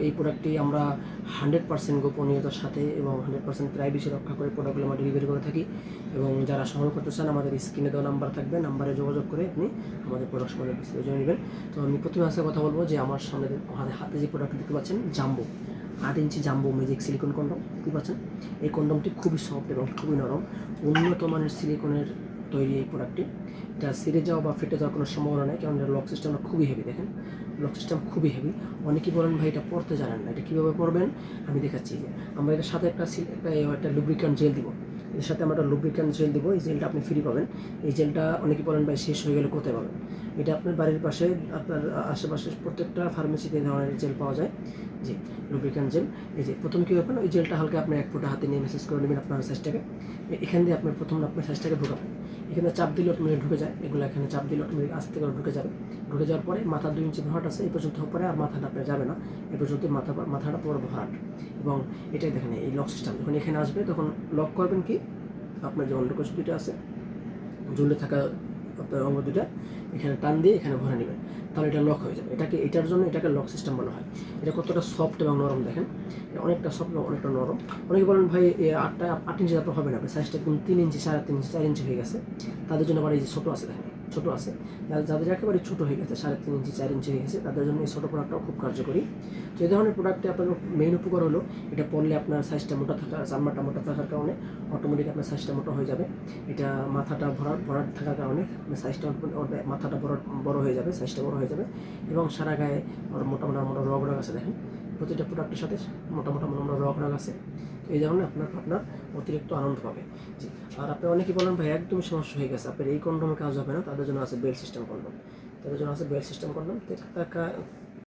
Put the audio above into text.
এই প্রোডাক্টটি আমরা 100% গোপনীয়তার সাথে এবং 100% প্রাইভেসি রক্ষা করে প্রোডাক্টগুলো আমরা ডেলিভারি করে থাকি। এবং যারা সংগ্রহ করতে চান আমাদের স্ক্রিনে দেওয়া নাম্বার থাকবে, নাম্বারে যোগাযোগ করে আপনি আমাদের প্রোডাক্ট সম্বন্ধে বিস্তারিত জেনে নেবেন। তো আমি প্রথমে আজকে কথা বলবো যে আমার সামনে হাতে যে প্রোডাক্ট দেখতে পাচ্ছেন জাম্বো 8 ইঞ্চি জাম্বো ম্যাজিক সিলিকন কন্ডম দেখতে পাচ্ছেন। এই কন্ডমটি খুবই সফট এবং খুবই নরম, উন্নত মানের সিলিকনের তৈরি এই প্রোডাক্টটি। এটা ছিঁড়ে যাওয়া বা ফেটে যাওয়ার কোনো সম্ভাবনা নেই, কারণ এর লক সিস্টেমটা খুবই হেভি। দেখেন লক সিস্টেম খুবই হেভি। অনেকেই বলেন ভাই এটা পড়তে জানেন না, এটা কীভাবে পড়বেন আমি দেখাচ্ছি। যে আমরা এটার সাথে একটা লুব্রিক্যান্ট জেল দিব, এর সাথে আমরা একটা লুব্রিক্যান্ট জেল দিব। এই জেলটা আপনি ফ্রি পাবেন। এই জেলটা অনেকেই বলেন ভাই শেষ হয়ে গেলে কোথায় পাবেন? এটা আপনার বাড়ির পাশে, আপনার আশেপাশে প্রত্যেকটা ফার্মেসিতে ধরনের জেল পাওয়া যায়। জি, লুব্রিক্যান্ট জেল। এই যে প্রথমে কী করবেন, ওই জেলটা হালকা আপনি 1 ফোঁটা হাতে নিয়ে মেসেজ করে নেবেন আপনার সাইজটাকে। এখান দিয়ে আপনার প্রথমে আপনার সাইজটাকে ঢুকাবেন। এখানে চাপ দিলে অটোমেটিক ঢুকে যায়, এগুলো এখানে চাপ দিলে অটোমেটিক আস্তে করে ঢুকে যাবে। ঢুকে যাওয়ার পরে মাথা 2 ইঞ্চি ভরাট আছে, এই পর্যন্ত পরে আর মাথাটা আপনার যাবে না, এই পর্যন্ত মাথাটা পুরো ভরাট। এবং এটাই দেখেন এই লক সিস্টেম, যখন এখানে আসবে তখন লক করবেন কি আপনার যে অন্ডকোষ দুটো আছে ঝুলে থাকা আপনার অঙ্গ দুটা এখানে টান দিয়ে এখানে ভরে নেবেন, তাহলে এটা লক হয়ে যাবে। এটার জন্য এটাকে লক সিস্টেম বলা হয়। এটা কতটা সফট এবং নরম দেখেন, অনেকটা সফট এবং অনেকটা নরম। অনেকে বলেন ভাই 8 ইঞ্চি তারপর হবে না, সাইজটা কিন্তু 3 ইঞ্চি 3.5 ইঞ্চি 4 ইঞ্চি হয়ে গেছে। তাদের জন্য আবার এই যে ছোটো আছে, দেখেন ছোটো আছে। যাদের একেবারে ছোটো হয়ে গেছে 3.5 ইঞ্চি 4 ইঞ্চি হয়ে গেছে, তাদের জন্য এই ছোটো প্রোডাক্টটাও খুব কার্যকরী। তো এই ধরনের প্রোডাক্টে আপনার মেইন উপকার হলো এটা পরলে আপনার সাইজটা মোটা থাকার, চামড়াটা মোটা থাকার কারণে অটোমেটিক আপনার সাইজটা মোটা হয়ে যাবে। এটা মাথাটা ভরাট থাকার কারণে সাইজটা মাথাটা বড় হয়ে যাবে, সাইজটা বড় হয়ে যাবে। এবং সারা গায়ে মোটা রগ আছে। দেখেন প্রতিটা প্রোডাক্টের সাথে মোটা রগ আছে। এই ধরনের আপনার অতিরিক্ত আনন্দ পাবে। জি, আর আপনি অনেকেই বলেন ভাই একদমই সমস্যা হয়ে গেছে, আপনার এই কন্ডমে কাজ হবে না, তাদের জন্য আছে বেল্ট সিস্টেম কন্ডম।